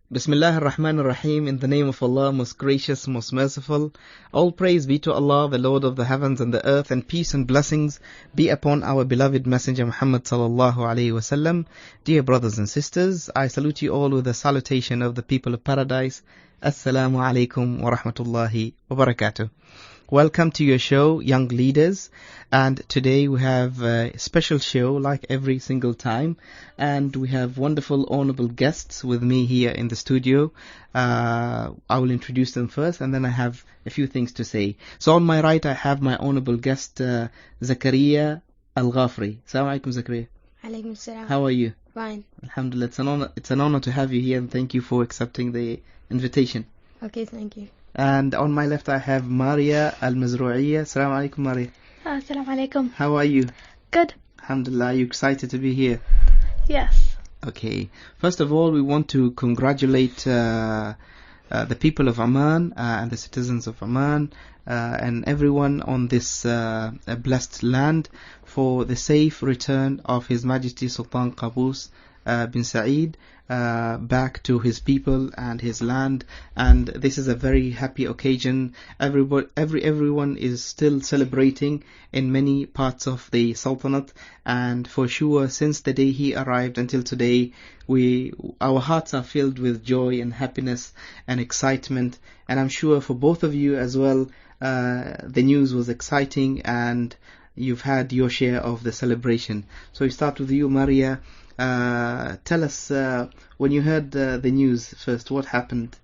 Bismillah ar-Rahman ar-Rahim, in the name of Allah, most gracious, most merciful. All praise be to Allah, the Lord of the heavens and the earth, and peace and blessings be upon our beloved Messenger Muhammad sallallahu alaihi wasallam. Dear brothers and sisters, I salute you all with the salutation of the people of paradise. Assalamu alaikum wa rahmatullahi wa barakatuh. Welcome to your show, Young Leaders, and today we have a special show like every single time, and we have wonderful honorable guests with me here in the studio. I will introduce them first and then I have a few things to say. So on my right I have my honorable guest, Zakaria Al-Ghafri. Assalamu alaikum, Zakaria. Alaikum salam. How are you? Fine. Alhamdulillah, it's an honor to have you here, and thank you for accepting the invitation. Okay, thank you. And on my left I have Maria Al-Mazru'iyya. Assalamu alaikum, Maria. Assalamu alaikum. How are you? Good. Alhamdulillah, are you excited to be here? Yes. Okay. First of all, we want to congratulate the people of Oman and the citizens of Oman and everyone on this blessed land for the safe return of His Majesty Sultan Qaboos bin Saeed back to his people and his land, and this is a very happy occasion. Everyone is still celebrating in many parts of the Sultanate, and for sure since the day he arrived until today, our hearts are filled with joy and happiness and excitement, and I'm sure for both of you as well, the news was exciting and you've had your share of the celebration. So we start with you, Maria. Tell us, when you heard the news first, what happened?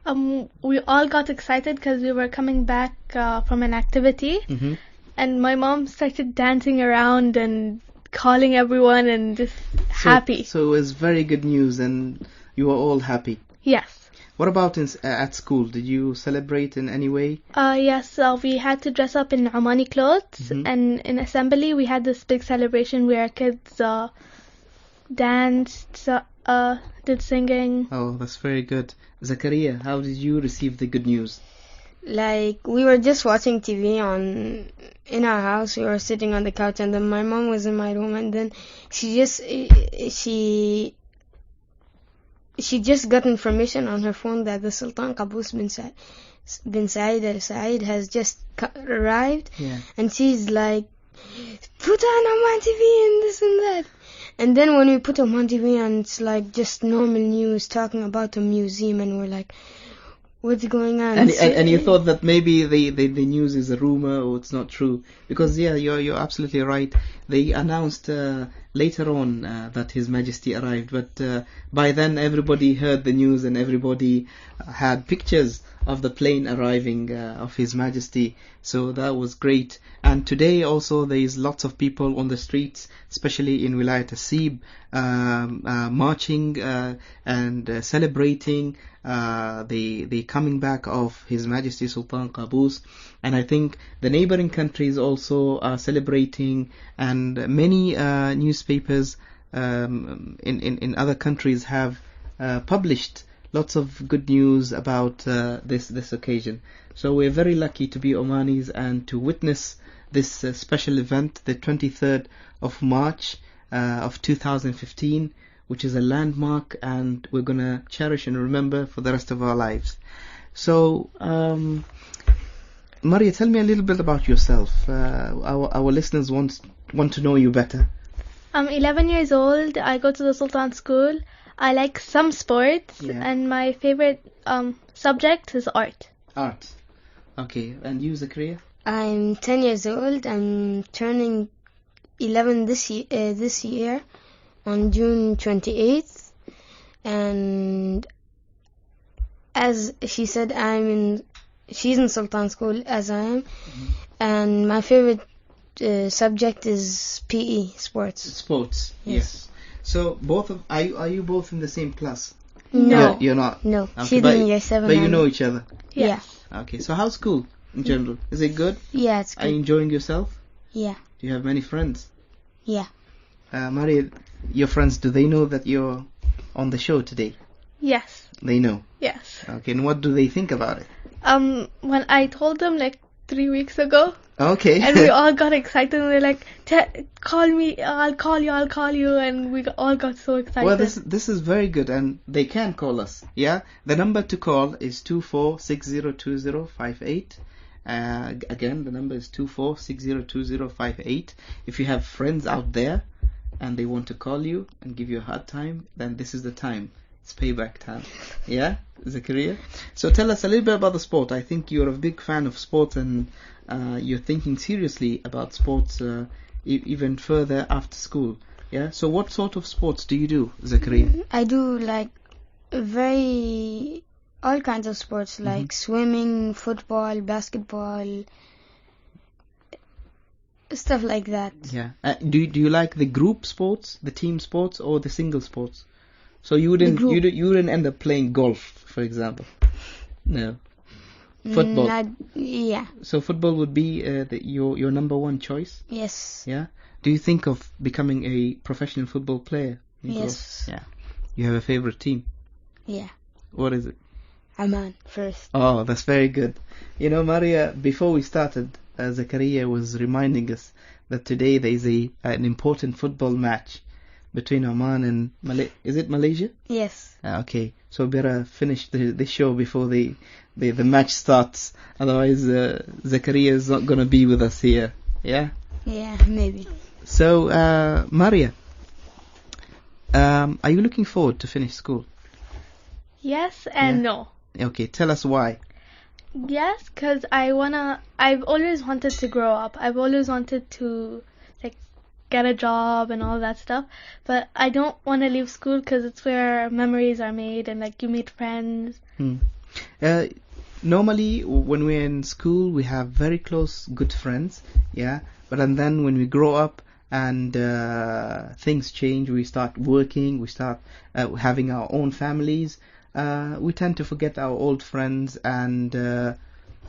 We all got excited because we were coming back from an activity, and my mom started dancing around and calling everyone and just happy. So it was very good news, and you were all happy. Yes. What about at school? Did you celebrate in any way? Yes, we had to dress up in Omani clothes, and in assembly we had this big celebration where kids danced, did singing. Oh, that's very good. Zakaria, how did you receive the good news? Like, we were just watching TV in our house. We were sitting on the couch, and then my mom was in my room, and then she just got information on her phone that the Sultan Qaboos bin Saeed Al Saeed has just arrived, and she's like, put on Oman TV and this and that. And then when we put Oman TV on, it's like just normal news talking about a museum, and we're like, what's going on? And you thought that maybe the news is a rumor or it's not true, because you're absolutely right. They announced later on that His Majesty arrived, but by then everybody heard the news and everybody had pictures of the plane arriving of His Majesty. So that was great. And today also there is lots of people on the streets, especially in Wilayat Asib, marching and celebrating the coming back of His Majesty Sultan Qaboos. And I think the neighboring countries also are celebrating, and many newspapers in other countries have published lots of good news about this occasion. So we're very lucky to be Omanis and to witness this special event, the 23rd of March of 2015, which is a landmark, and we're going to cherish and remember for the rest of our lives. So, Maria, tell me a little bit about yourself. Our listeners want to know you better. I'm 11 years old. I go to the Sultan School. I like some sports, and my favorite subject is art. Art. Okay, and you, Zakaria? I'm 10 years old. I'm turning 11 this year on June 28th. And as she said, she's in Sultan School, as I am. And my favorite subject is PE, sports. Sports, yes. So are you both in the same class? No. You're not? No, Okay, she's in year 7. But you know each other? Yes. Okay, so how's school in general? Is it good? Yeah, it's good. Are you enjoying yourself? Yeah. Do you have many friends? Yeah. Maria, your friends, do they know that you're on the show today? Yes. They know? Yes. Okay, and what do they think about it? When I told them 3 weeks ago. Okay. And we all got excited and we're like, call me, I'll call you. And we all got so excited. Well, this is very good, and they can call us. Yeah, the number to call is 24602058. Again, the number is 24602058. If you have friends out there and they want to call you and give you a hard time, then this is the time. It's payback time. Yeah, Zakaria? So tell us a little bit about the sport. I think you're a big fan of sports, and you're thinking seriously about sports even further after school. Yeah, so what sort of sports do you do, Zakaria? I do like all kinds of sports, like swimming, football, basketball, stuff like that. Yeah. Do you like the group sports, the team sports, or the single sports? So you wouldn't end up playing golf, for example? No. Football. Yeah. So football would be your number one choice? Yes. Yeah. Do you think of becoming a professional football player? Yes. Yeah. You have a favorite team? Yeah. What is it? Amman first. Oh, that's very good. You know, Maria, before we started, Zakaria was reminding us that today there is an important football match between Oman and Is it Malaysia? Yes. Okay, so better finish the show before the match starts. Otherwise, Zakaria is not going to be with us here. Yeah? Yeah, maybe. So, Maria, are you looking forward to finish school? Yes and no. Okay, tell us why. Yes, because I've always wanted to grow up. I've always wanted to get a job and all that stuff, but I don't want to leave school because it's where memories are made and you meet friends. Normally when we're in school we have very close good friends, yeah, but then when we grow up and things change, we start working, we start having our own families, we tend to forget our old friends, and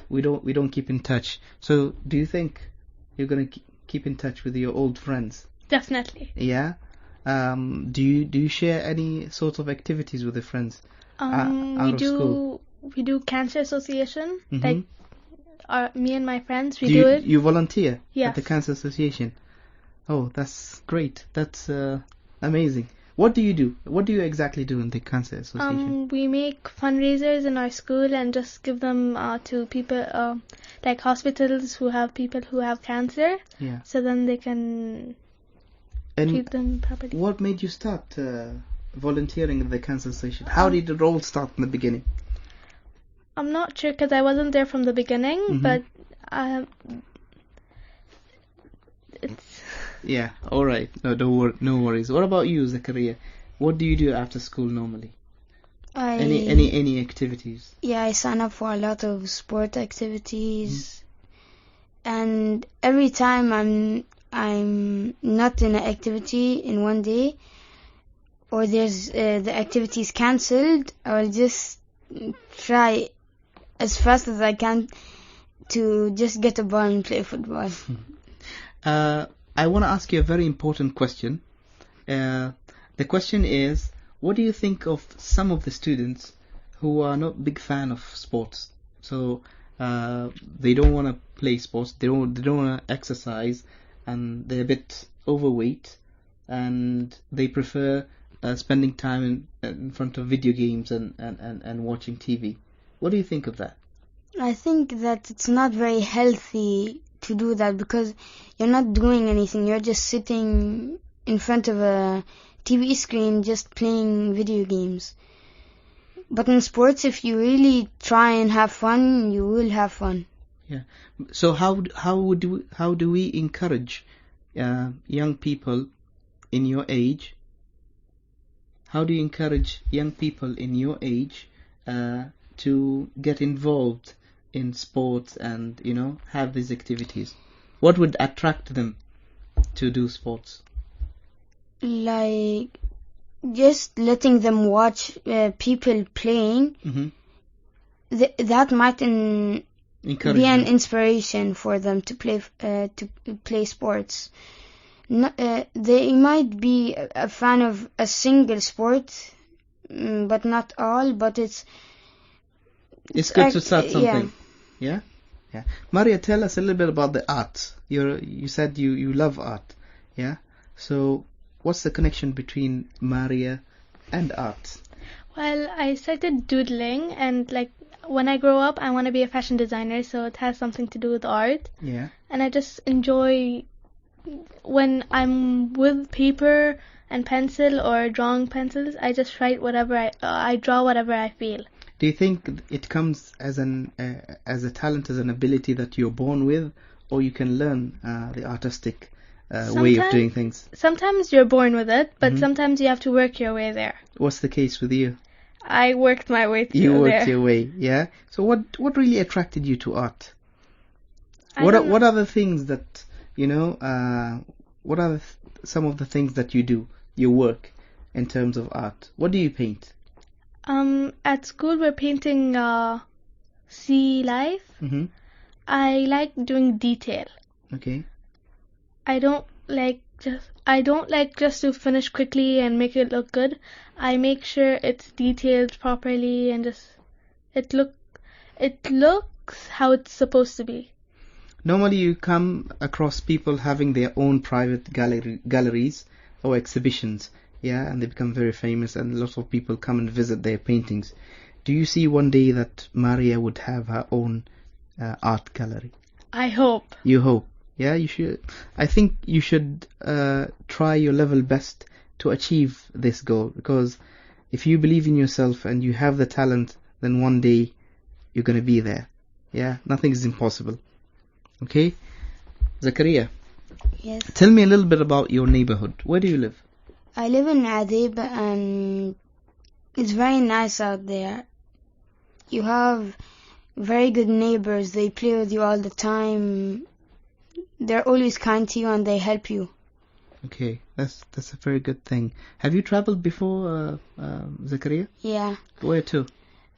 we don't keep in touch. So do you think you're going to keep in touch with your old friends? Definitely. Yeah. Do you share any sorts of activities with the friends out of school? We do cancer association. Me and my friends, we do it. You volunteer at the cancer association? Oh, that's great. That's amazing. What do you do? What do you exactly do in the cancer association? We make fundraisers in our school and just give them to people, like hospitals who have people who have cancer. Yeah. So then they can treat them properly. What made you start volunteering in the cancer association? How did it all start in the beginning? I'm not sure because I wasn't there from the beginning, but it's... Yeah, all right. No worries. What about you, Zakaria? What do you do after school normally? Any activities? Yeah, I sign up for a lot of sport activities, and every time I'm not in an activity in one day, or there's the activity's cancelled, I'll just try as fast as I can to just get a ball and play football. I want to ask you a very important question. The question is, what do you think of some of the students who are not big fan of sports? So they don't want to play sports, they don't want to exercise, and they're a bit overweight, and they prefer spending time in front of video games and watching TV. What do you think of that? I think that it's not very healthy to do that, because you're not doing anything. You're just sitting in front of a TV screen just playing video games. But in sports, if you really try and have fun, you will have fun. Yeah. So how do we encourage young people in your age? How do you encourage young people in your age to get involved in sports and, have these activities? What would attract them to do sports? Like just letting them watch people playing. That might be an inspiration for them to play sports. They might be a fan of a single sport, but not all. But it's good to start something. Yeah. Yeah. Maria, tell us a little bit about the art. You said you love art. Yeah. So what's the connection between Maria and art? Well, I started doodling, and like when I grow up, I want to be a fashion designer, so it has something to do with art. Yeah. And I just enjoy when I'm with paper and pencil or drawing pencils. I just write whatever I draw whatever I feel. Do you think it comes as a talent, as an ability that you're born with, or you can learn the artistic way of doing things? Sometimes you're born with it, but sometimes you have to work your way there. What's the case with you? I worked my way through You worked there. your way, yeah? So what really attracted you to art? What are the things that, what are some of the things that you do, your work, in terms of art? What do you paint? At school we're painting sea life. Mm-hmm. I like doing detail. Okay. I don't like just to finish quickly and make it look good. I make sure it's detailed properly and just it looks how it's supposed to be. Normally you come across people having their own private galleries or exhibitions, yeah, and they become very famous and lots of people come and visit their paintings. Do you see one day that Maria would have her own art gallery? I hope. You hope? Yeah, you should. I think you should try your level best to achieve this goal, because if you believe in yourself and you have the talent, then one day you're going to be there. Yeah, nothing is impossible. Okay? Zakaria, Yes. tell me a little bit about your neighborhood. Where do you live? I live in Adib and it's very nice out there. You have very good neighbors. They play with you all the time. They're always kind to you and they help you. Okay, that's a very good thing. Have you traveled before, Zakaria? Yeah. Where to?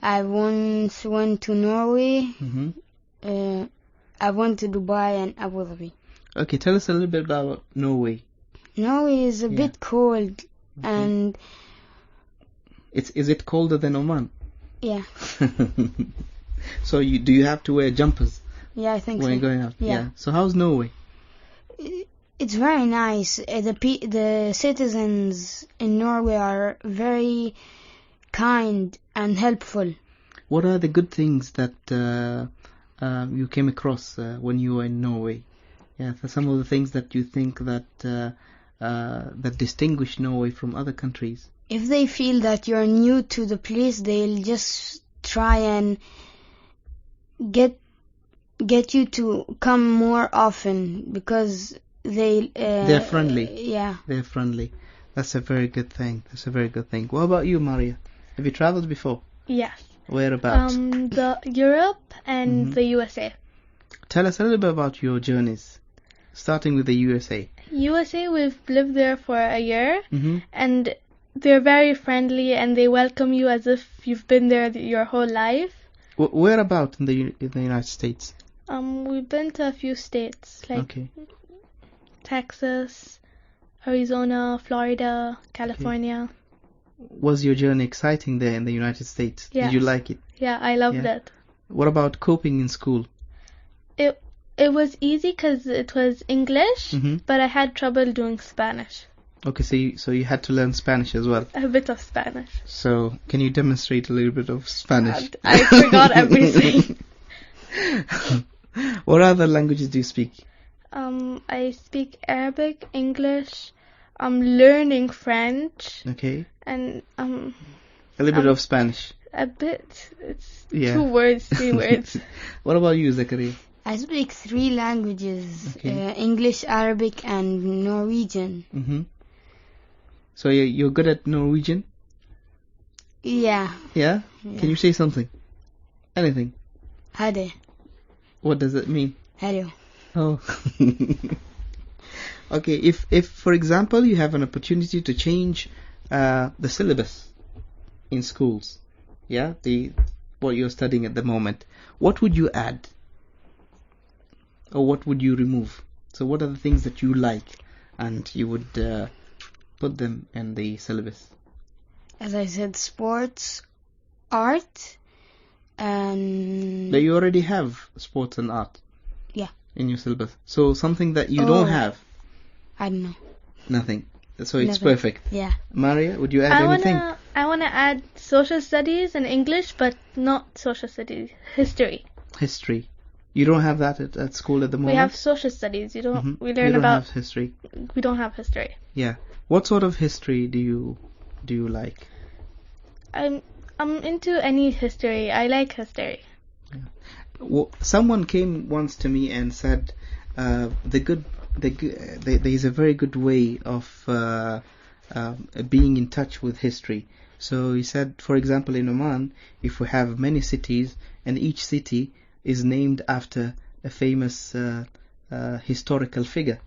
I once went to Norway. Mm-hmm. I went to Dubai and Abu Dhabi. Okay, tell us a little bit about Norway. Norway is a bit cold, and is it colder than Oman? yeah. So do you have to wear jumpers Yeah, I think when so. you're going out? Yeah. So how's Norway? It's very nice. The citizens in Norway are very kind and helpful. What are the good things that you came across when you were in Norway? Yeah, for some of the things that you think that that distinguish Norway from other countries. If they feel that you're new to the place, they'll just try and get you to come more often because they're friendly. Yeah. They're friendly. That's a very good thing. What about you, Maria? Have you traveled before? Yes. Whereabouts? The Europe and the USA. Tell us a little bit about your journeys, starting with the USA. USA, we've lived there for a year, and they're very friendly and they welcome you as if you've been there your whole life. Whereabouts in the United States? We've been to a few states like Texas, Arizona, Florida, California. Was your journey exciting there in the United States? Yes. Did you like it? Yeah, I loved it. What about coping in school? It was easy because it was English, but I had trouble doing Spanish. Okay, so you had to learn Spanish as well. A bit of Spanish. So can you demonstrate a little bit of Spanish? I forgot everything. What other languages do you speak? I speak Arabic, English. I'm learning French. Okay. And a little bit of Spanish. A bit. It's 2 words, 3 words. What about you, Zakaria? I speak 3 languages: English, Arabic, and Norwegian. So you're good at Norwegian? Yeah. Yeah? Can you say something? Anything? Hade. What does it mean? Hello. Oh. Okay, if for example you have an opportunity to change the syllabus in schools, what you're studying at the moment, what would you add? Or what would you remove? So what are the things that you like and you would put them in the syllabus? As I said, sports, art, And But you already have sports and art. Yeah. In your syllabus. So something that you don't have. I don't know. Nothing. So it's Nothing. perfect. Yeah. Maria, would you add anything? I wanna add social studies and English, but not social studies. History. History. You don't have that at school at the moment? We have social studies. We learn We don't about have history. We don't have history. Yeah. What sort of history do you like? I'm into any history. I like history. Well, someone came once to me and said there's a very good way of being in touch with history. So he said, for example, in Oman, if we have many cities and each city is named after a famous historical figure,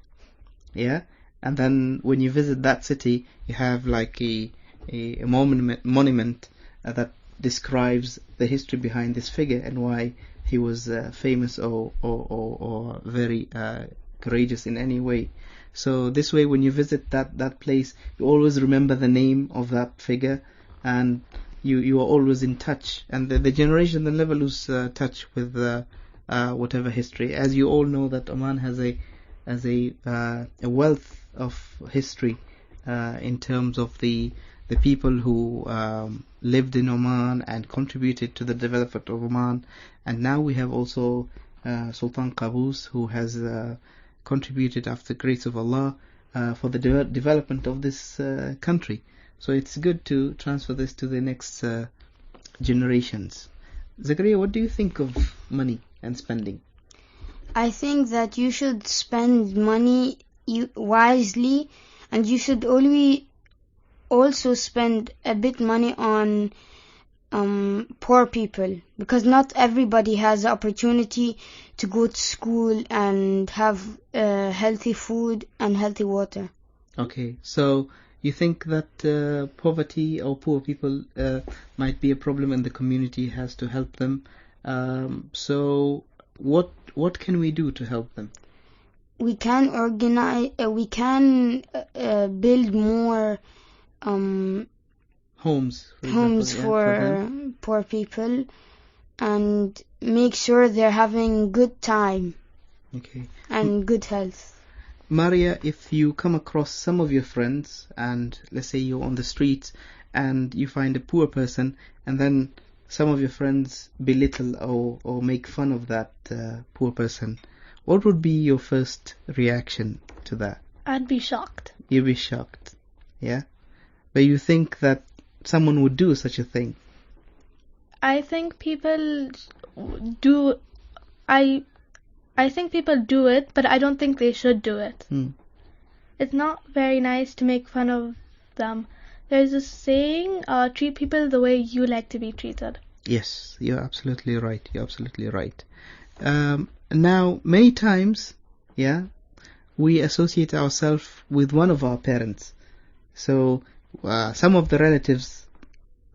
yeah, and then when you visit that city, you have like a monument that describes the history behind this figure and why he was famous or very courageous in any way. So this way, when you visit that place, you always remember the name of that figure, and you are always in touch. And the generation will never lose touch with whatever history. As you all know, that Oman has a wealth of history in terms of the people who lived in Oman and contributed to the development of Oman. And now we have also Sultan Qaboos, who has contributed, after the grace of Allah, for the development of this country. So it's good to transfer this to the next generations. Zakaria, what do you think of money and spending? I think that you should spend money wisely, and you should also spend a bit money on poor people, because not everybody has the opportunity to go to school and have healthy food and healthy water. Okay, so you think that poverty or poor people might be a problem and the community has to help them. So what can we do to help them? We can organize. We can build more homes for poor people, and make sure they're having good time. Okay. And good health. Maria, if you come across some of your friends, and let's say you're on the streets and you find a poor person, and then some of your friends belittle or make fun of that poor person, what would be your first reaction to that? I'd be shocked. You'd be shocked, yeah? But you think that someone would do such a thing? I think people do. I think people do it, but I don't think they should do it. It's not very nice to make fun of them. There's a saying, treat people the way you like to be treated. Yes, you're absolutely right. You're absolutely right. Now, many times, yeah, we associate ourselves with one of our parents. So, some of the relatives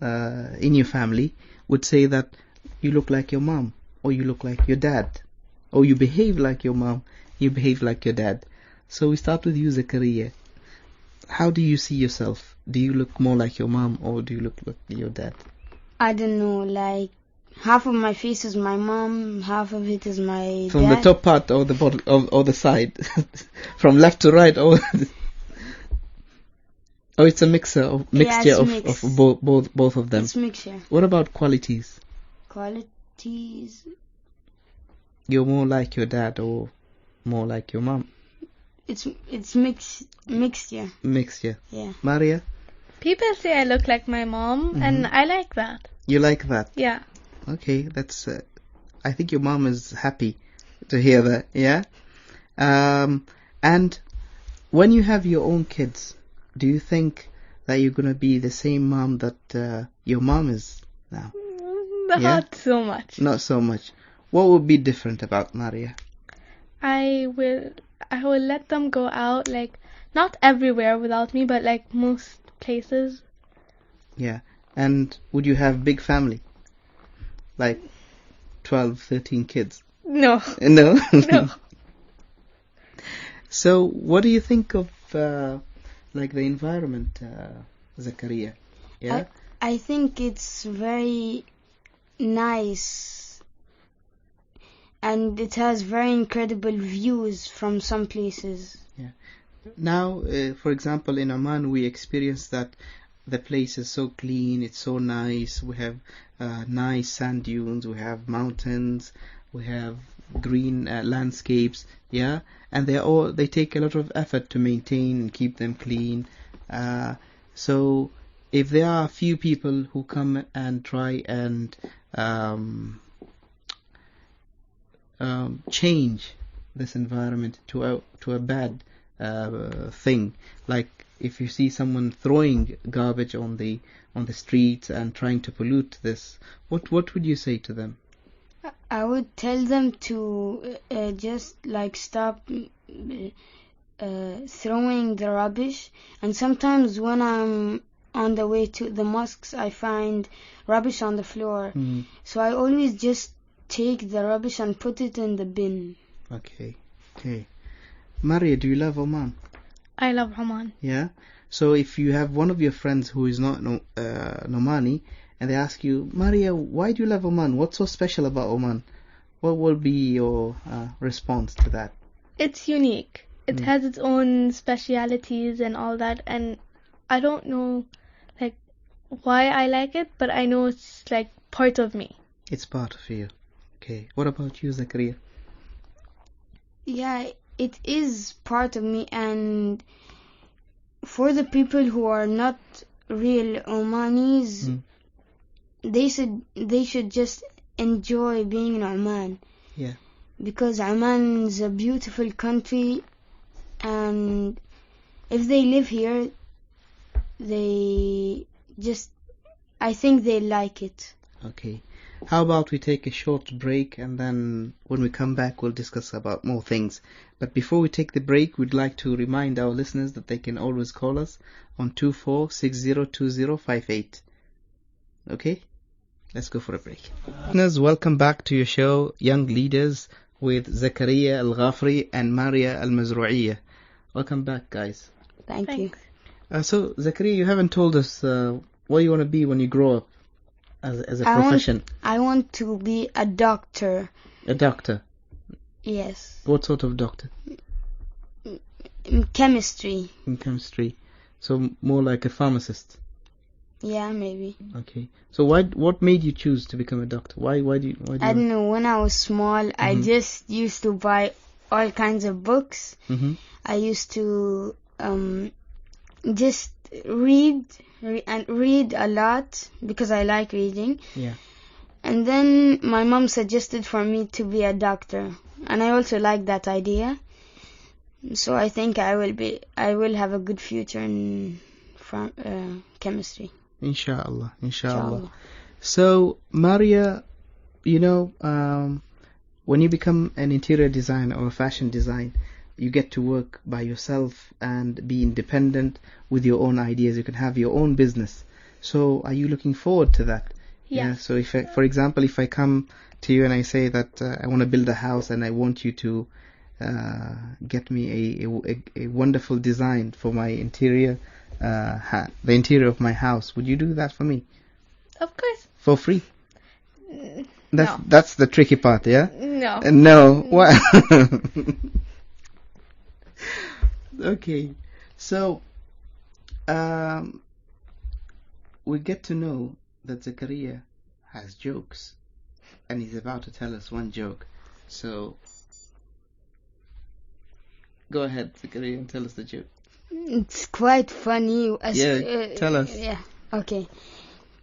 in your family would say that you look like your mom, or you look like your dad, or you behave like your mom, you behave like your dad. So we start with you, Zakaria. How do you see yourself? Do you look more like your mom, or do you look like your dad? I don't know, like half of my face is my mom, half of it is my From dad. the top part or the bottom or the side? From left to right, or oh, it's a mixture of both of them. It's mixture. What about qualities? Qualities. You're more like your dad or more like your mom? It's mixture. Mixture. Yeah. Maria? People say I look like my mom, and I like that. You like that? Yeah. Okay, that's. I think your mom is happy to hear that. Yeah. And when you have your own kids, do you think that you're gonna be the same mom that your mom is now? Not so much. Not so much. What would be different about Maria? I will let them go out, like, not everywhere without me, but like most places. Yeah. And would you have big family? Like 12, 13 kids? No. No? No. So what do you think of like the environment, Zakaria? Yeah. I think it's very nice, and it has very incredible views from some places. Now, for example, in Oman, we experience that the place is so clean, it's so nice. We have nice sand dunes, we have mountains, we have green landscapes, yeah, and they take a lot of effort to maintain and keep them clean. So if there are a few people who come and try and change this environment to a bad thing, like if you see someone throwing garbage on the streets and trying to pollute this, what would you say to them? I would tell them to just like stop throwing the rubbish. And sometimes when I'm on the way to the mosques, I find rubbish on the floor. So I always just take the rubbish and put it in the bin. Okay. Maria, do you love Oman? I love Oman. Yeah. So if you have one of your friends who is not Omani, and they ask you, Maria, why do you love Oman? What's so special about Oman? What will be your response to that? It's unique. It has its own specialities and all that, and I don't know like why I like it, but I know it's like part of me. It's part of you. Okay. What about you, Zakaria? Yeah, it is part of me, and for the people who are not real Omanis, they should just enjoy being in Oman. Yeah. Because Oman is a beautiful country, and if they live here, I think they like it. Okay. How about we take a short break, and then when we come back we'll discuss about more things. But before we take the break, we'd like to remind our listeners that they can always call us on 24602058. Okay? Let's go for a break. Listeners, welcome back to your show, Young Leaders, with Zakaria Al-Ghafri and Maria Al-Mazru'iyya. Welcome back, guys. Thank you. So, Zakaria, you haven't told us what you want to be when you grow up as a profession. I want to be a doctor. A doctor? Yes. What sort of doctor? In chemistry. In chemistry. So more like a pharmacist? Yeah, maybe. Okay. So what made you choose to become a doctor? Why do you I don't know. When I was small, I just used to buy all kinds of books. I used to just read a lot because I like reading. Yeah. And then my mom suggested for me to be a doctor, and I also like that idea. So I think I will have a good future in chemistry. Inshallah. So, Maria, when you become an interior designer or a fashion design, you get to work by yourself and be independent with your own ideas. You can have your own business. So, are you looking forward to that? Yeah. So, for example, if I come to you and I say that I want to build a house and I want you to get me a wonderful design for my interior, the interior of my house, would you do that for me? Of course. For free? No. That's the tricky part, yeah? No. No. What? Okay. So, we get to know that Zakaria has jokes, and he's about to tell us one joke. So, go ahead, Zakaria, and tell us the joke. It's quite funny. Tell us. Yeah. Okay.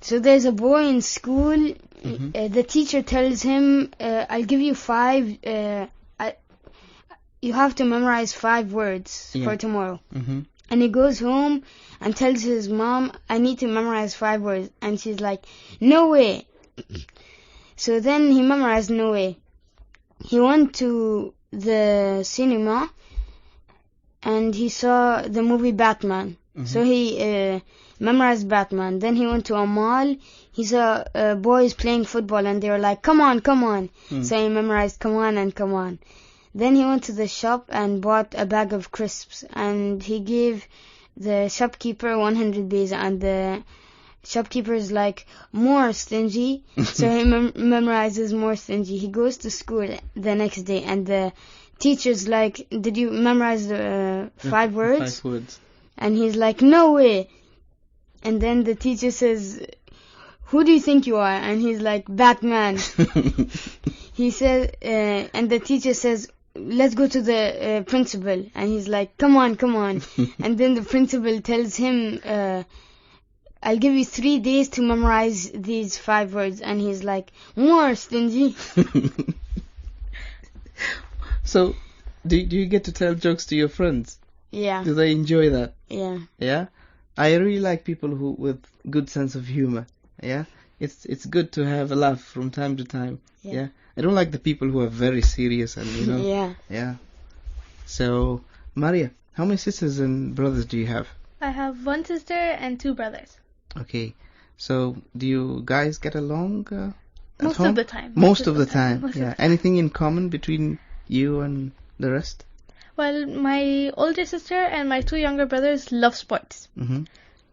So there's a boy in school. The teacher tells him, "I'll give you 5. You have to memorize 5 words for tomorrow." And he goes home and tells his mom, "I need to memorize 5 words." And she's like, "No way." So then he memorized "no way." He went to the cinema and he saw the movie Batman. So he memorized Batman. Then he went to a mall. He saw boys playing football and they were like, "Come on, come on." So he memorized "come on" and "come on." Then he went to the shop and bought a bag of crisps, and he gave the shopkeeper 100 bees, and the shopkeeper is like, more stingy. So he memorizes more stingy. He goes to school the next day, and the teacher's like, did you memorize the 5 words? 5 words. And he's like, no way. And then the teacher says, who do you think you are? And he's like, Batman. He says, and the teacher says, let's go to the principal. And he's like, come on. And then the principal tells him, I'll give you 3 days to memorize these 5 words. And he's like, more stingy. So, do you get to tell jokes to your friends? Yeah. Do they enjoy that? Yeah. Yeah? I really like people who with good sense of humor. Yeah? It's good to have a laugh from time to time. Yeah? I don't like the people who are very serious and, you know. Yeah. Yeah. So, Maria, how many sisters and brothers do you have? I have 1 sister and 2 brothers. Okay. So, do you guys get along at Most home? of the time. Most of the time. Most of Yeah. the time. Anything in common between you and the rest? Well, my older sister and my 2 younger brothers love sports. Mm-hmm.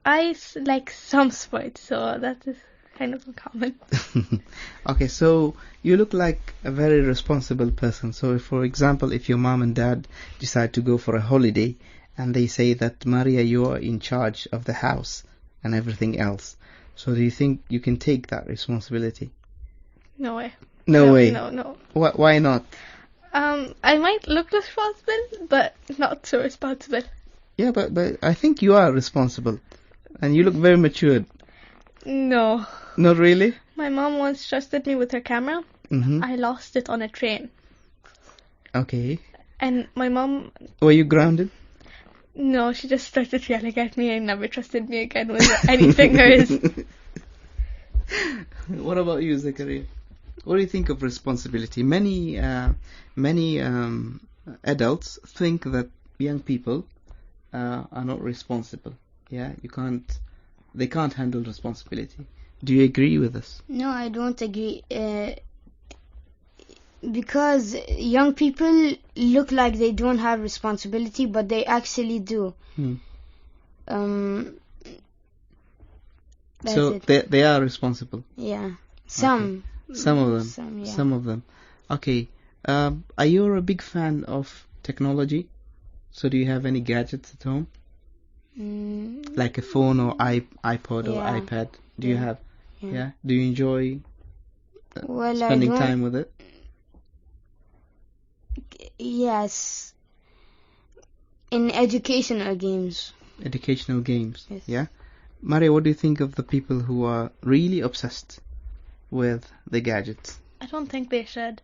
I like some sports, so that is kind of uncommon. Okay, so you look like a very responsible person. So, if, for example, if your mom and dad decide to go for a holiday and they say that, Maria, you are in charge of the house and everything else, so do you think you can take that responsibility? No way. No way. No. Why not? I might look responsible, but not so responsible. Yeah, but I think you are responsible. And you look very matured. No. Not really? My mom once trusted me with her camera. Mm-hmm. I lost it on a train. Okay. And my mom... Were you grounded? No, she just started yelling at me and never trusted me again with anything hers. What about you, Zakaria? What do you think of responsibility? Many adults think that young people are not responsible. Yeah, they can't handle responsibility. Do you agree with this? No, I don't agree. Because young people look like they don't have responsibility, but they actually do. So they are responsible. Yeah, some. Okay. Some of them. Yeah. Some of them. Okay. Are you a big fan of technology? So do you have any gadgets at home? Like a phone or iPod or iPad? Do you have? Yeah. Do you enjoy spending time with it? Yes. In educational games. Educational games. Yes. Yeah. Maria, what do you think of the people who are really obsessed with the gadgets? I don't think they should.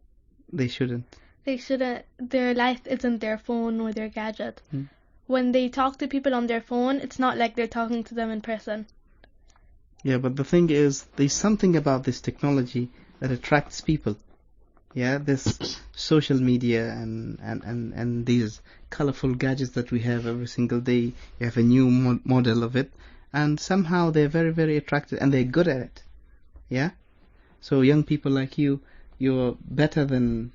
They shouldn't. They shouldn't. Their life isn't their phone or their gadget. When they talk to people on their phone, it's not like they're talking to them in person. Yeah, but the thing is, there's something about this technology that attracts people. Yeah, this social media and these colorful gadgets that we have every single day. You have a new model of it, and somehow they're very, very attracted, and they're good at it. Yeah? So young people like you, you're better than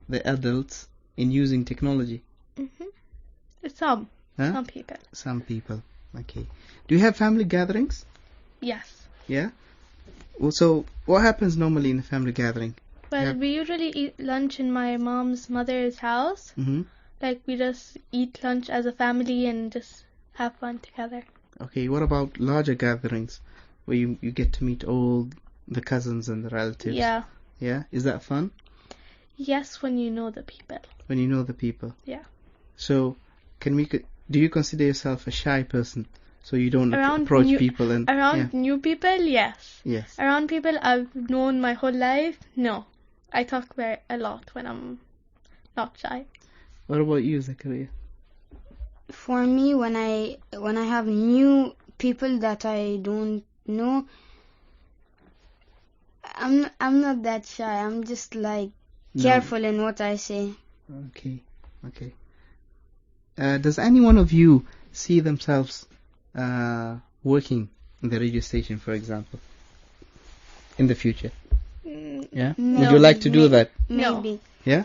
the adults in using technology. Some. Huh? Some people. Some people. Okay. Do you have family gatherings? Yes. Yeah? Well, so what happens normally in a family gathering? Well, we usually eat lunch in my mom's mother's house. Mm-hmm. Like, we just eat lunch as a family and just have fun together. Okay, what about larger gatherings where you get to meet all the cousins and the relatives? Yeah. Yeah? Is that fun? Yes, when you know the people. When you know the people? Yeah. So, do you consider yourself a shy person? So you don't approach people and... Around new people, yes. Yes. Around people I've known my whole life, no. I talk a lot when I'm not shy. What about you, Zakaria? For me, when I have new people that I don't know, I'm not that shy. I'm just like careful in what I say. Okay. Does any one of you see themselves working in the radio station, for example, in the future? Yeah. No, would you like to do that? Maybe. Yeah.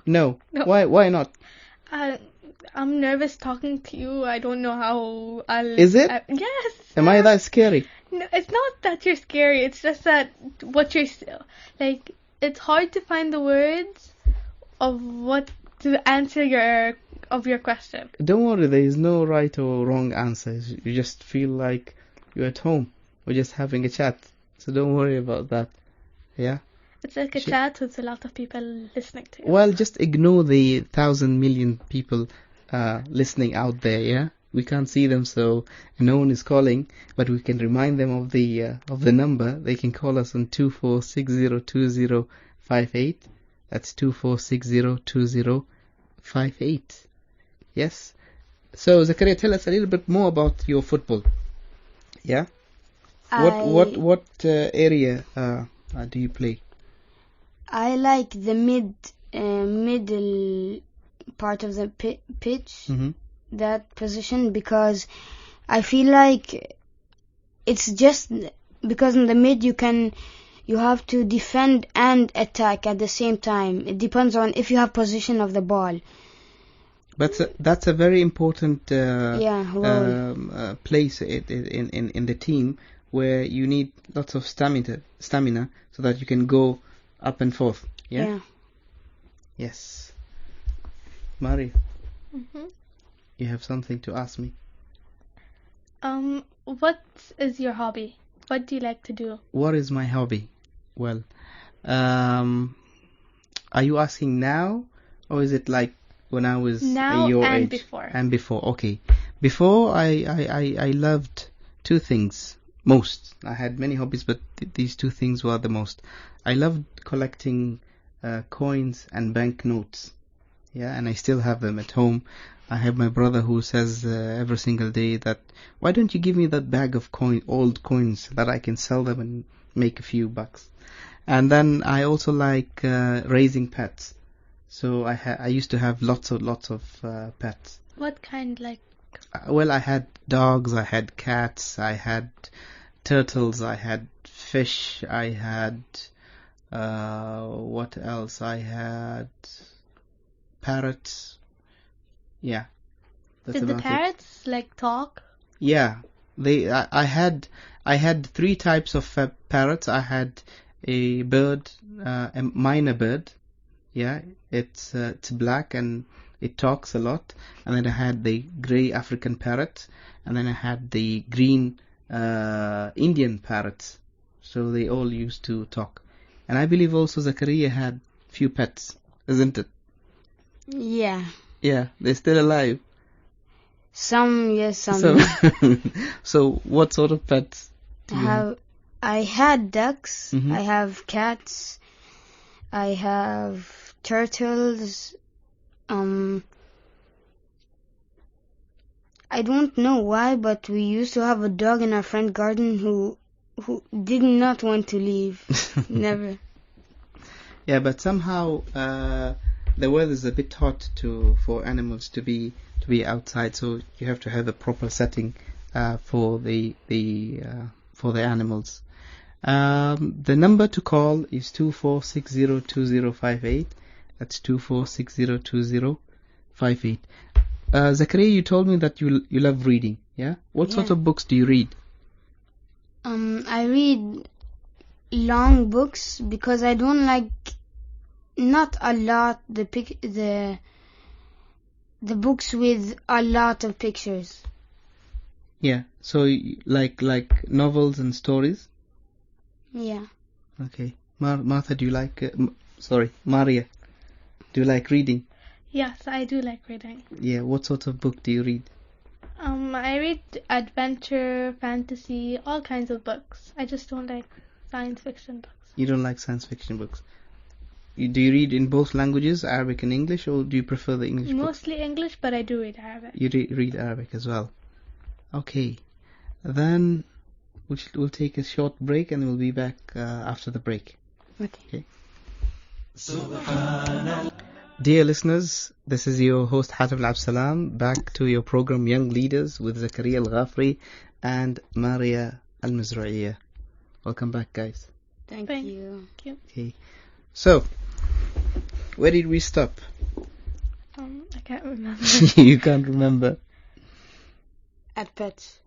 No. Why not? I'm nervous talking to you. I don't know how I'll... Is it? Yes. Am I that scary? No, it's not that you're scary. It's just that what you're like. It's hard to find the words of what to answer your question. Don't worry, there is no right or wrong answers. You just feel like you're at home. We're just having a chat. So don't worry about that. Yeah? It's like a chat with a lot of people listening to you. Well, just ignore the 1,000 million people listening out there, yeah? We can't see them, so no one is calling, but we can remind them of the number. They can call us on 24602058. That's 24602058. Yes. So Zakaria, tell us a little bit more about your football. Yeah. What area do you play? I like the middle part of the pitch. Mm-hmm. That position, because I feel like it's just because in the mid you have to defend and attack at the same time. It depends on if you have position of the ball. But that's a very important place in the team, where you need lots of stamina so that you can go up and forth. Yeah. Yes. Mari. Mm-hmm. You have something to ask me? What is your hobby? What do you like to do? What is my hobby? Well, are you asking now, or is it like when I was your age? Before. And before, okay. Before, I loved two things most. I had many hobbies, but these two things were the most. I loved collecting coins and banknotes. Yeah, and I still have them at home. I have my brother who says every single day that, why don't you give me that bag of old coins, that I can sell them and make a few bucks. And then I also like raising pets. So I used to have lots of pets. What kind, like? Well, I had dogs, I had cats, I had turtles, I had fish, I had what else? I had parrots. Yeah. Did the parrots like talk? Yeah. I had 3 types of parrots. I had a bird, a minor bird. Yeah, it's black and it talks a lot. And then I had the grey African parrot, and then I had the green Indian parrots. So they all used to talk. And I believe also Zakaria had few pets, isn't it? Yeah. Yeah, they're still alive. Some yes, some. So what sort of pets do you have? I had ducks. Mm-hmm. I have cats. I have turtles. I don't know why, but we used to have a dog in our front garden who did not want to leave. Never. Yeah, but somehow the weather is a bit hot for animals to be outside, so you have to have a proper setting for the animals. The number to call is 24602058. That's 24602058. Zakaria, you told me that you love reading. Yeah. What sort of books do you read? I read long books because I don't like not a lot the books with a lot of pictures. Yeah. So like novels and stories? Yeah. Okay. Martha, do you like Maria, do you like reading? Yes, I do like reading. Yeah. What sort of book do you read? I read adventure, fantasy, all kinds of books. I just don't like science fiction books. You don't like science fiction books? Do you read in both languages, Arabic and English, or do you prefer the English books? Mostly English, but I do read Arabic. You read Arabic as well. Okay. Then we'll take a short break and we'll be back after the break. Okay. Dear listeners, this is your host Hatim Al-Absalam, back to your program Young Leaders with Zakaria Al-Ghafri and Maria Al-Mizra'iyya. Welcome back, guys. Thank you. Okay. So, where did we stop? I can't remember. You can't remember? At pets.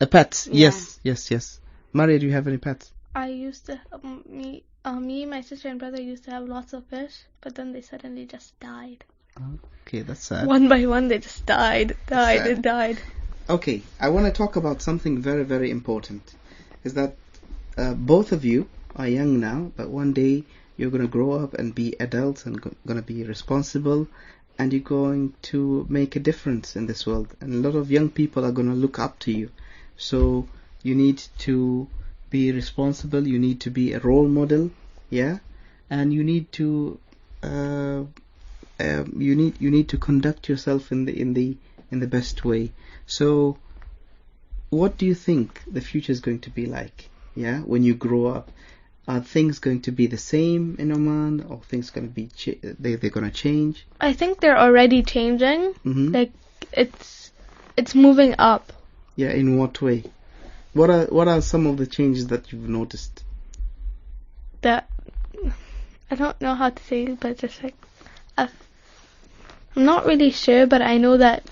A pet? Yeah. Yes. Maria, do you have any pets? I used to, me, my sister and brother used to have lots of fish, but then they suddenly just died. Okay, that's sad. One by one, they just died. Okay, I want to talk about something very, very important. Is that both of you are young now, but one day you're going to grow up and be adults and going to be responsible, and you're going to make a difference in this world. And a lot of young people are going to look up to you. So you need to be responsible. You need to be a role model, yeah, and you need to you need to conduct yourself in the best way. So, what do you think the future is going to be like? Yeah, when you grow up, are things going to be the same in Oman, or things going to be they're going to change? I think they're already changing. Mm-hmm. Like it's moving up. Yeah, in what way? What are some of the changes that you've noticed? That I don't know how to say it, but just like I'm not really sure, but I know that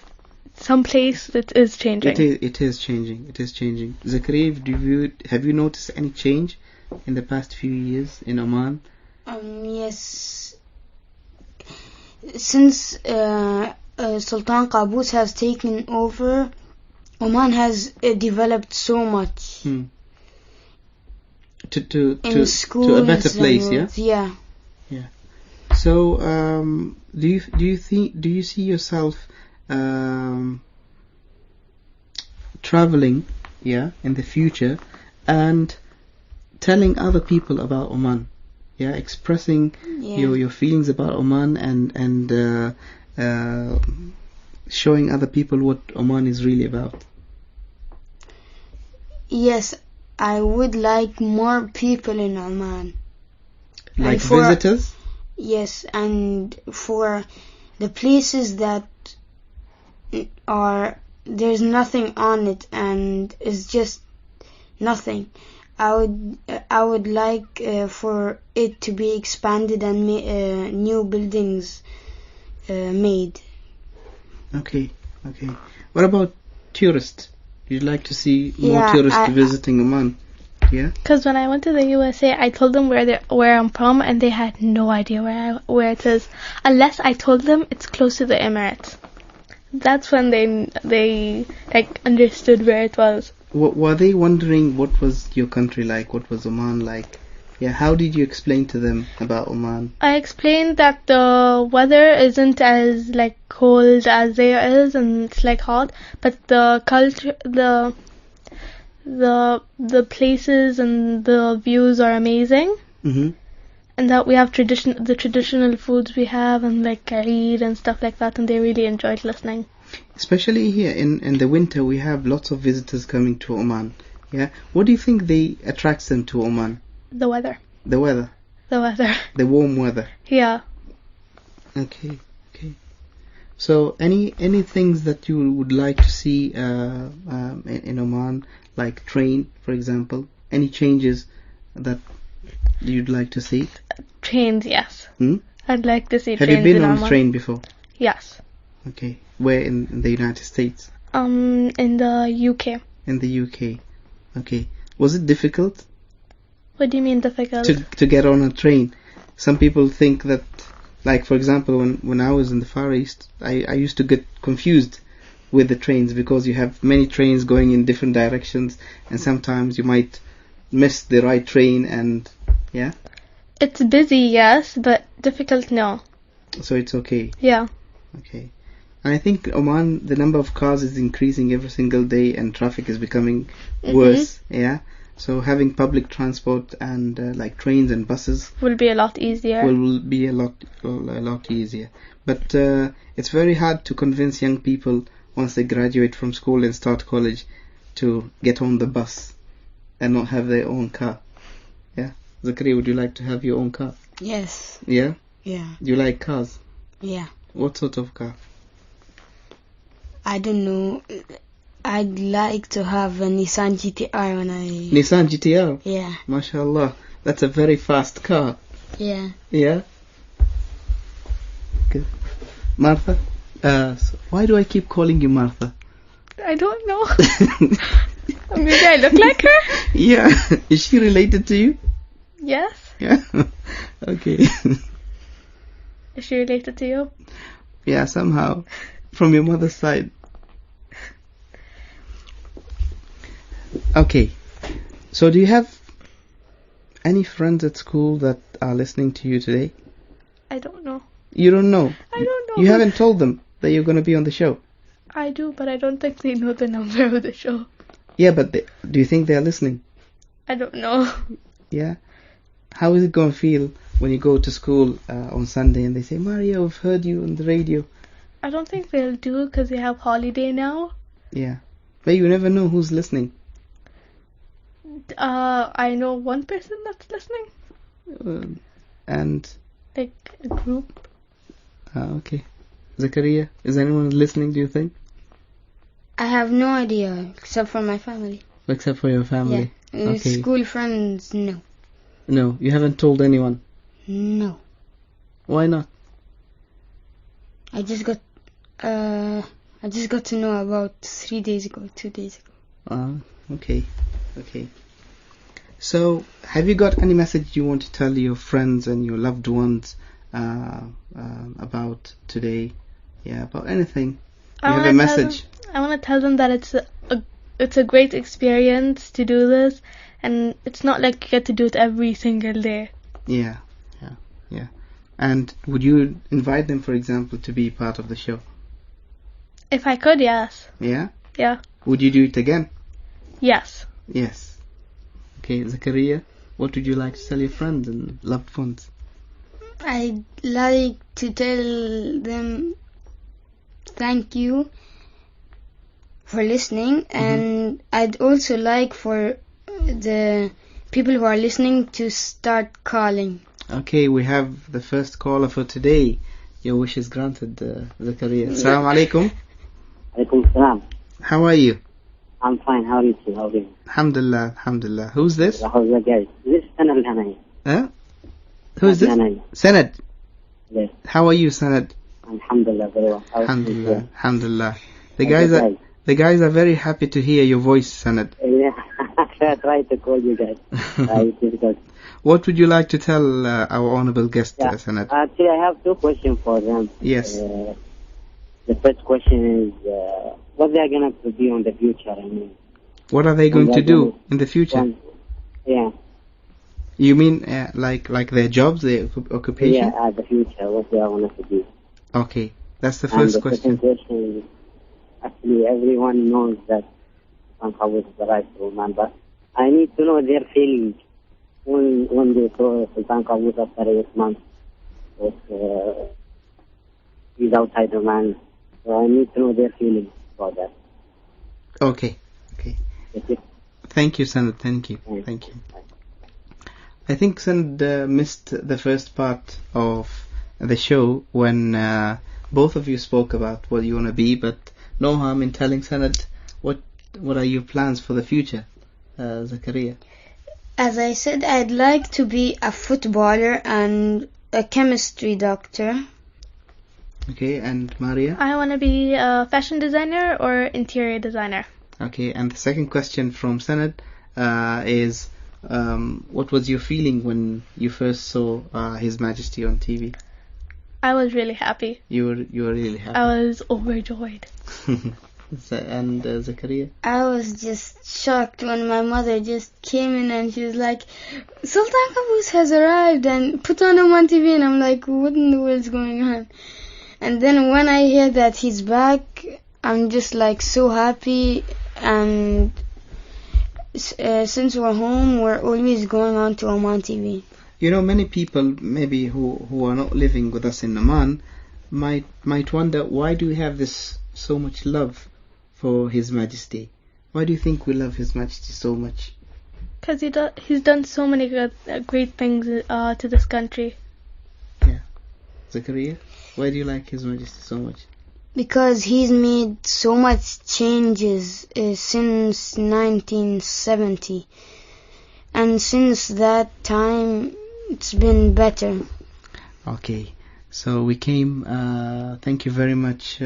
some place it is changing. It is changing. Zakaria, have you noticed any change in the past few years in Oman? Yes. Since Sultan Qaboos has taken over, Oman has developed so much. To a better place, yeah. Yeah. So, do you see yourself traveling, in the future, and telling other people about Oman, expressing your feelings about Oman, and showing other people what Oman is really about? Yes, I would like more people in Oman. Like visitors? Yes, and for the places that there's nothing on it and it's just nothing. I would like for it to be expanded and new buildings made. Okay. What about tourists? You'd like to see more tourists visiting Oman? Yeah. Because when I went to the USA, I told them where I'm from, and they had no idea where it is, unless I told them it's close to the Emirates. That's when they like understood where it was. Were they wondering what was your country like? What was Oman like? Yeah. How did you explain to them about Oman? I explained that the weather isn't as like cold as there is, and it's like hot, but the culture, the places and the views are amazing. Mm-hmm. And that we have the traditional foods we have, and like Eid and stuff like that, and they really enjoyed listening. Especially here in the winter, we have lots of visitors coming to Oman. Yeah. What do you think attracts them to Oman? The weather. The weather. The warm weather. Yeah. Okay. So, any things that you would like to see in Oman, like train, for example? Any changes that you'd like to see? Trains, yes. I'd like to see Have trains. You been in on Oman. a train before? Yes. Okay. Where in the United States? In the UK. In the UK. Okay. Was it difficult? What do you mean difficult? To get on a train. Some people think that, like for example, when I was in the Far East, I used to get confused with the trains, because you have many trains going in different directions, and sometimes you might miss the right train, and yeah. It's busy, yes, but difficult, no. So it's okay. Yeah. Okay. And I think Oman, the number of cars is increasing every single day, and traffic is becoming worse. Yeah. So having public transport and like trains and buses will be a lot easier. Will be a lot easier. But it's very hard to convince young people once they graduate from school and start college to get on the bus and not have their own car. Yeah. Zakaria, would you like to have your own car? Yes. Yeah? Yeah. You like cars? Yeah. What sort of car? I don't know. I'd like to have a Nissan GTR when I... Nissan GTR? Yeah. MashaAllah. That's a very fast car. Yeah. Yeah? Good. Martha? So why do I keep calling you Martha? I don't know. Maybe I look like her? Yeah. Is she related to you? Yes. Yeah. Okay. Is she related to you? Yeah, somehow. From your mother's side. Okay. So do you have any friends at school that are listening to you today? I don't know. You don't know? I don't know. You haven't told them that you're going to be on the show? I do, but I don't think they know the number of the show. Yeah, but do you think they're listening? I don't know. Yeah? How is it going to feel when you go to school on Sunday and they say, Mario, I've heard you on the radio? I don't think they'll do because they have holiday now. Yeah. But you never know who's listening. I know one person that's listening. And? Like a group. Okay. Zakaria, is anyone listening, do you think? I have no idea, except for my family. Except for your family? Yeah. Okay. School friends, no. No, you haven't told anyone? No. Why not? I just got to know about 2 days ago. Okay. So, have you got any message you want to tell your friends and your loved ones about today? Yeah, about anything. You have a message. I want to tell them that it's a great experience to do this, and it's not like you get to do it every single day. Yeah. And would you invite them, for example, to be part of the show? If I could, yes. Yeah? Yeah. Would you do it again? Yes. Yes. Okay, Zakaria, what would you like to tell your friends and loved ones? I'd like to tell them thank you for listening, and I'd also like for the people who are listening to start calling. Okay, we have the first caller for today. Your wish is granted, Zakaria. Assalamu alaikum. Alaikum salam. How are you? I'm fine. How are you? How are you? Alhamdulillah. Who's this? How's the guys? This is Sanad Hanai. Huh? Who is this? Sanad. Yes. How are you, Sanad? Alhamdulillah, very well. Alhamdulillah. The guys are very happy to hear your voice, Sanad. Yeah, I tried to call you guys. It is good. What would you like to tell our honorable guest, Sanad? Actually, I have two questions for them. Yes. The first question is, what they are going to do in the future? I mean, what are they going to do in the future? Yeah. You mean like their jobs, their occupation? Yeah, the future, what they are going to do. Okay, that's the first question. The second question is, actually, everyone knows that Sultan is the right woman, but I need to know their feelings when they saw Sultan Qaboos after 8 months without either man. So I need to know their feelings about that. Okay. Thank you, Sanad. Thank you. I think Sanad missed the first part of the show when both of you spoke about what you want to be, but no harm in telling Sanad what are your plans for the future, Zakaria? As I said, I'd like to be a footballer and a chemistry doctor. Okay, and Maria? I want to be a fashion designer or interior designer. Okay, and the second question from Sanad is, what was your feeling when you first saw His Majesty on TV? I was really happy. You were really happy? I was overjoyed. And Zakaria? I was just shocked when my mother just came in and she was like, Sultan Qaboos has arrived and put on him on TV, and I'm like, what in the world's going on? And then when I hear that he's back, I'm just like so happy, and since we're home, we're always going on to Oman TV. You know, many people maybe who are not living with us in Oman might wonder, why do we have this so much love for His Majesty? Why do you think we love His Majesty so much? Because he's done so many great things to this country. Yeah. Zakaria, why do you like His Majesty so much? Because he's made so much changes since 1970. And since that time, it's been better. Okay. So we came, thank you very much,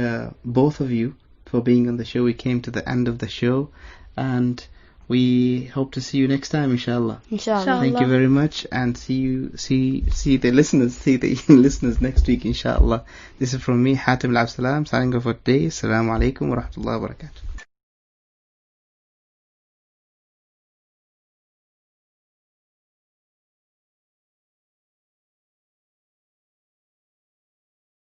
both of you, for being on the show. We came to the end of the show, and we hope to see you next time, inshallah. Inshallah. Thank you very much, and see the listeners next week, inshallah. This is from me, Hatim Al-Absalam, signing off for today. Assalamu alaikum wa rahmatullahi wa barakatuh.